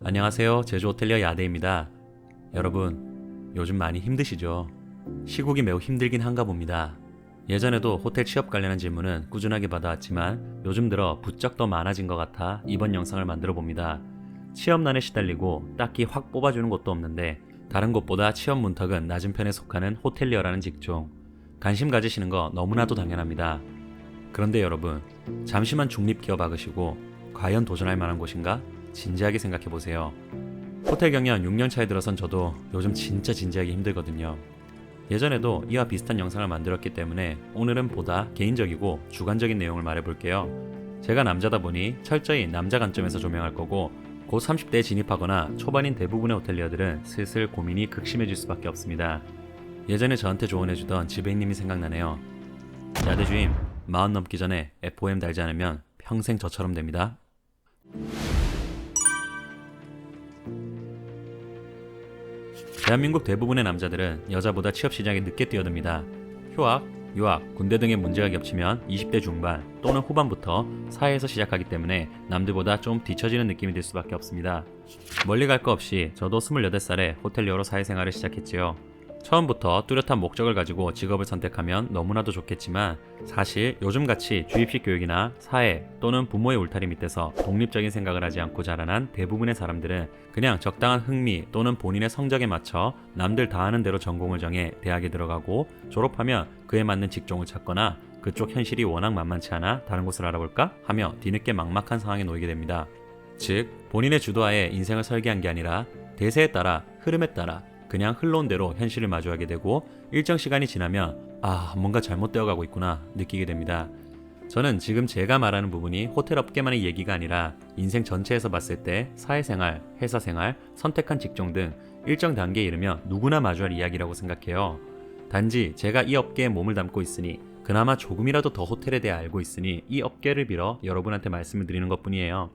안녕하세요. 제주 호텔리어 야대입니다. 여러분, 요즘 많이 힘드시죠? 시국이 매우 힘들긴 한가 봅니다. 예전에도 호텔 취업 관련한 질문은 꾸준하게 받아왔지만 요즘 들어 부쩍 더 많아진 것 같아 이번 영상을 만들어 봅니다. 취업난에 시달리고 딱히 확 뽑아주는 곳도 없는데 다른 곳보다 취업 문턱은 낮은 편에 속하는 호텔리어라는 직종. 관심 가지시는 거 너무나도 당연합니다. 그런데 여러분, 잠시만 중립 기어 박으시고 과연 도전할 만한 곳인가? 진지하게 생각해보세요. 호텔 경연 6년 차에 들어선 저도 요즘 진짜 진지하게 힘들거든요. 예전에도 이와 비슷한 영상을 만들었기 때문에 오늘은 보다 개인적이고 주관적인 내용을 말해볼게요. 제가 남자다 보니 철저히 남자 관점에서 조명할 거고 곧 30대에 진입하거나 초반인 대부분의 호텔리어들은 슬슬 고민이 극심해질 수밖에 없습니다. 예전에 저한테 조언해주던 지배인님이 생각나네요. 야대 주임, 40 넘기 전에 FOM 달지 않으면 평생 저처럼 됩니다. 대한민국 대부분의 남자들은 여자보다 취업 시장에 늦게 뛰어듭니다. 휴학, 유학, 군대 등의 문제가 겹치면 20대 중반 또는 후반부터 사회에서 시작하기 때문에 남들보다 좀 뒤처지는 느낌이 들 수밖에 없습니다. 멀리 갈 거 없이 저도 28살에 호텔리어로 사회생활을 시작했지요. 처음부터 뚜렷한 목적을 가지고 직업을 선택하면 너무나도 좋겠지만 사실 요즘같이 주입식 교육이나 사회 또는 부모의 울타리 밑에서 독립적인 생각을 하지 않고 자라난 대부분의 사람들은 그냥 적당한 흥미 또는 본인의 성적에 맞춰 남들 다 하는 대로 전공을 정해 대학에 들어가고 졸업하면 그에 맞는 직종을 찾거나 그쪽 현실이 워낙 만만치 않아 다른 곳을 알아볼까 하며 뒤늦게 막막한 상황에 놓이게 됩니다. 즉 본인의 주도하에 인생을 설계한 게 아니라 대세에 따라 흐름에 따라 그냥 흘러온 대로 현실을 마주하게 되고 일정 시간이 지나면 뭔가 잘못되어 가고 있구나 느끼게 됩니다. 저는 지금 제가 말하는 부분이 호텔 업계만의 얘기가 아니라 인생 전체에서 봤을 때 사회생활, 회사생활, 선택한 직종 등 일정 단계에 이르면 누구나 마주할 이야기라고 생각해요. 단지 제가 이 업계에 몸을 담고 있으니 그나마 조금이라도 더 호텔에 대해 알고 있으니 이 업계를 빌어 여러분한테 말씀을 드리는 것뿐이에요.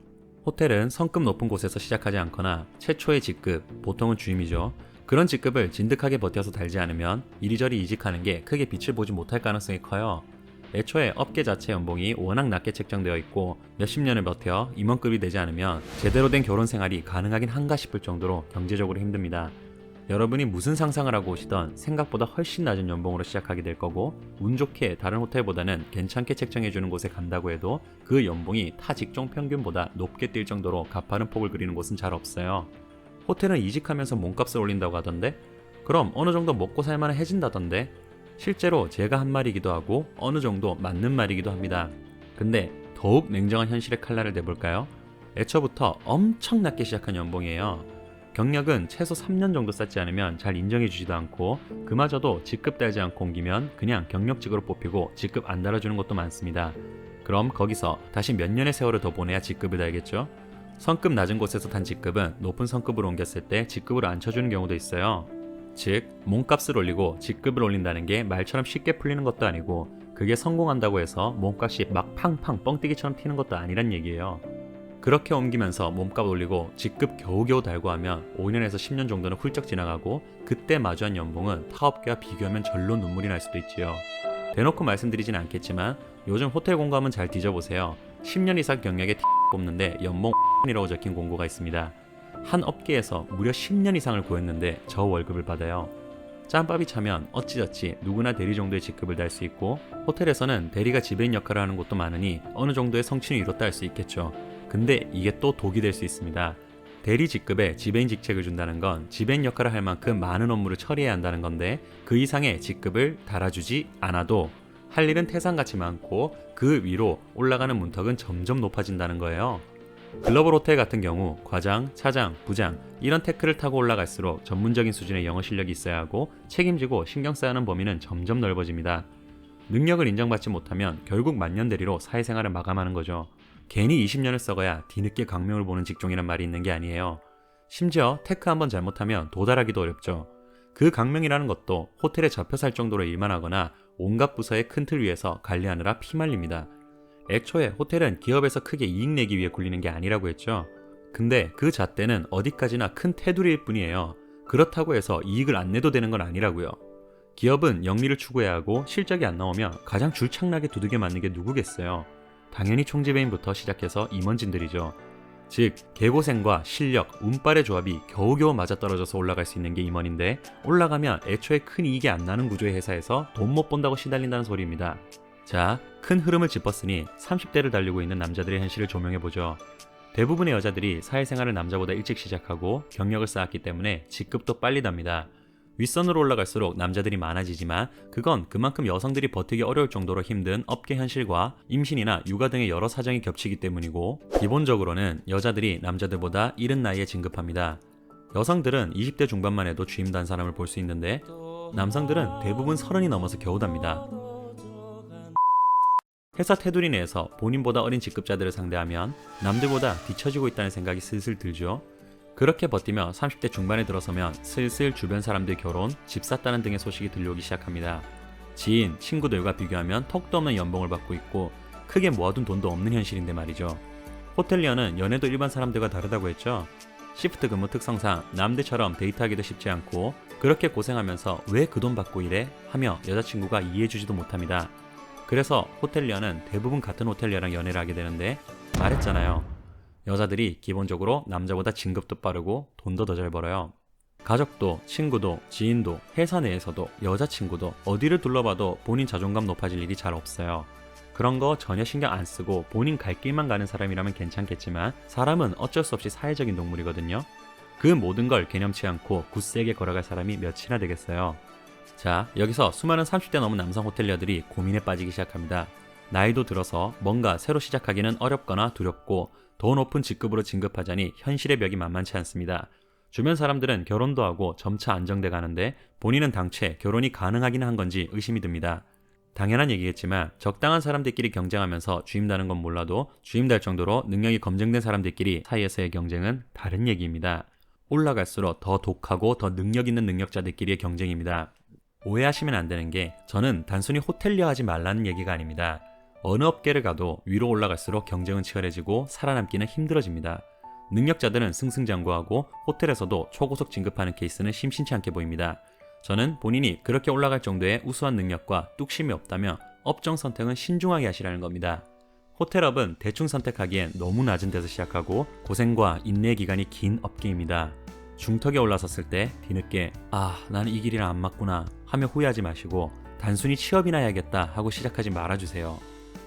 호텔은 성급 높은 곳에서 시작하지 않거나 최초의 직급, 보통은 주임이죠. 그런 직급을 진득하게 버텨서 달지 않으면 이리저리 이직하는 게 크게 빛을 보지 못할 가능성이 커요. 애초에 업계 자체 연봉이 워낙 낮게 책정되어 있고 몇십 년을 버텨 임원급이 되지 않으면 제대로 된 결혼 생활이 가능하긴 한가 싶을 정도로 경제적으로 힘듭니다. 여러분이 무슨 상상을 하고 오시던 생각보다 훨씬 낮은 연봉으로 시작하게 될 거고 운 좋게 다른 호텔보다는 괜찮게 책정해주는 곳에 간다고 해도 그 연봉이 타 직종 평균보다 높게 뛸 정도로 가파른 폭을 그리는 곳은 잘 없어요. 호텔은 이직하면서 몸값을 올린다고 하던데 그럼 어느 정도 먹고 살만해 해진다던데 실제로 제가 한 말이기도 하고 어느 정도 맞는 말이기도 합니다. 근데 더욱 냉정한 현실의 칼날을 내볼까요? 애초부터 엄청 낮게 시작한 연봉이에요. 경력은 최소 3년 정도 쌓지 않으면 잘 인정해주지도 않고 그마저도 직급 달지 않고 옮기면 그냥 경력직으로 뽑히고 직급 안 달아주는 것도 많습니다. 그럼 거기서 다시 몇 년의 세월을 더 보내야 직급을 달겠죠? 성급 낮은 곳에서 단 직급은 높은 성급으로 옮겼을 때 직급을 안 쳐주는 경우도 있어요. 즉 몸값을 올리고 직급을 올린다는 게 말처럼 쉽게 풀리는 것도 아니고 그게 성공한다고 해서 몸값이 막 팡팡 뻥뛰기처럼 튀는 것도 아니란 얘기예요. 그렇게 옮기면서 몸값 올리고 직급 겨우겨우 달고 하면 5년에서 10년 정도는 훌쩍 지나가고 그때 마주한 연봉은 타업계와 비교하면 절로 눈물이 날 수도 있지요. 대놓고 말씀드리진 않겠지만 요즘 호텔 공고 한번 잘 뒤져보세요. 10년 이상 경력에 뽑는데 연봉 이라고 적힌 공고가 있습니다. 한 업계에서 무려 10년 이상을 구했는데 저 월급을 받아요. 짬밥이 차면 어찌저찌 누구나 대리 정도의 직급을 달 수 있고 호텔에서는 대리가 지배인 역할을 하는 곳도 많으니 어느 정도의 성취는 이뤘다 할 수 있겠죠. 근데 이게 또 독이 될 수 있습니다. 대리 직급에 지배인 직책을 준다는 건 지배인 역할을 할 만큼 많은 업무를 처리해야 한다는 건데 그 이상의 직급을 달아주지 않아도 할 일은 태산같이 많고 그 위로 올라가는 문턱은 점점 높아진다는 거예요. 글로벌 호텔 같은 경우 과장, 차장, 부장 이런 태클을 타고 올라갈수록 전문적인 수준의 영어 실력이 있어야 하고 책임지고 신경 써야 하는 범위는 점점 넓어집니다. 능력을 인정받지 못하면 결국 만년 대리로 사회생활을 마감하는 거죠. 괜히 20년을 썩어야 뒤늦게 강명을 보는 직종이란 말이 있는 게 아니에요. 심지어 테크 한번 잘못하면 도달하기도 어렵죠. 그 강명이라는 것도 호텔에 잡혀 살 정도로 일만 하거나 온갖 부서의 큰 틀 위에서 관리하느라 피말립니다. 애초에 호텔은 기업에서 크게 이익 내기 위해 굴리는 게 아니라고 했죠. 근데 그 잣대는 어디까지나 큰 테두리일 뿐이에요. 그렇다고 해서 이익을 안 내도 되는 건 아니라고요. 기업은 영리를 추구해야 하고 실적이 안 나오면 가장 줄창나게 두들겨 맞는 게 누구겠어요. 당연히 총지배인부터 시작해서 임원진들이죠. 즉 개고생과 실력, 운빨의 조합이 겨우겨우 맞아떨어져서 올라갈 수 있는 게 임원인데, 올라가면 애초에 큰 이익이 안 나는 구조의 회사에서 돈 못 번다고 시달린다는 소리입니다. 자, 큰 흐름을 짚었으니 30대를 달리고 있는 남자들의 현실을 조명해보죠. 대부분의 여자들이 사회생활을 남자보다 일찍 시작하고 경력을 쌓았기 때문에 직급도 빨리 답니다. 윗선으로 올라갈수록 남자들이 많아지지만 그건 그만큼 여성들이 버티기 어려울 정도로 힘든 업계 현실과 임신이나 육아 등의 여러 사정이 겹치기 때문이고, 기본적으로는 여자들이 남자들보다 이른 나이에 진급합니다. 여성들은 20대 중반만 해도 취임단 사람을 볼 수 있는데, 남성들은 대부분 30이 넘어서 겨우 답니다. 회사 테두리 내에서 본인보다 어린 직급자들을 상대하면 남들보다 뒤처지고 있다는 생각이 슬슬 들죠. 그렇게 버티며 30대 중반에 들어서면 슬슬 주변 사람들 결혼, 집 샀다는 등의 소식이 들려오기 시작합니다. 지인, 친구들과 비교하면 턱도 없는 연봉을 받고 있고 크게 모아둔 돈도 없는 현실인데 말이죠. 호텔리어는 연애도 일반 사람들과 다르다고 했죠. 시프트 근무 특성상 남들처럼 데이트하기도 쉽지 않고, 그렇게 고생하면서 왜 그 돈 받고 일해? 하며 여자친구가 이해해주지도 못합니다. 그래서 호텔리어는 대부분 같은 호텔리어랑 연애를 하게 되는데, 말했잖아요. 여자들이 기본적으로 남자보다 진급도 빠르고 돈도 더 잘 벌어요. 가족도, 친구도, 지인도, 회사 내에서도, 여자친구도 어디를 둘러봐도 본인 자존감 높아질 일이 잘 없어요. 그런 거 전혀 신경 안 쓰고 본인 갈 길만 가는 사람이라면 괜찮겠지만, 사람은 어쩔 수 없이 사회적인 동물이거든요. 그 모든 걸 개념치 않고 굳세게 걸어갈 사람이 몇이나 되겠어요. 자, 여기서 수많은 30대 넘은 남성 호텔리어들이 고민에 빠지기 시작합니다. 나이도 들어서 뭔가 새로 시작하기는 어렵거나 두렵고, 더 높은 직급으로 진급하자니 현실의 벽이 만만치 않습니다. 주변 사람들은 결혼도 하고 점차 안정돼 가는데 본인은 당최 결혼이 가능하긴 한 건지 의심이 듭니다. 당연한 얘기겠지만 적당한 사람들끼리 경쟁하면서 주임다는 건 몰라도 주임달 정도로 능력이 검증된 사람들끼리 사이에서의 경쟁은 다른 얘기입니다. 올라갈수록 더 독하고 더 능력 있는 능력자들끼리의 경쟁입니다. 오해하시면 안 되는 게, 저는 단순히 호텔리어 하지 말라는 얘기가 아닙니다. 어느 업계를 가도 위로 올라갈수록 경쟁은 치열해지고 살아남기는 힘들어집니다. 능력자들은 승승장구하고 호텔에서도 초고속 진급하는 케이스는 심심치 않게 보입니다. 저는 본인이 그렇게 올라갈 정도의 우수한 능력과 뚝심이 없다면 업종 선택은 신중하게 하시라는 겁니다. 호텔업은 대충 선택하기엔 너무 낮은 데서 시작하고 고생과 인내 기간이 긴 업계입니다. 중턱에 올라섰을 때 뒤늦게 나는 이 길이랑 안 맞구나 하며 후회하지 마시고, 단순히 취업이나 해야겠다 하고 시작하지 말아주세요.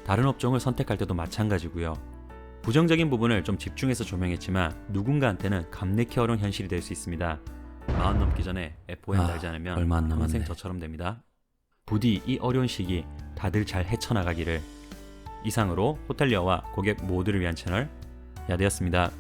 다른 업종을 선택할 때도 마찬가지고요. 부정적인 부분을 좀 집중해서 조명했지만 누군가한테는 감내키 어려운 현실이 될 수 있습니다. 40 넘기 전에 FOM 달지 않으면 얼마 안 평생 남았네. 저처럼 됩니다. 부디 이 어려운 시기 다들 잘 헤쳐나가기를. 이상으로 호텔리어와 고객 모두를 위한 채널 야대였습니다.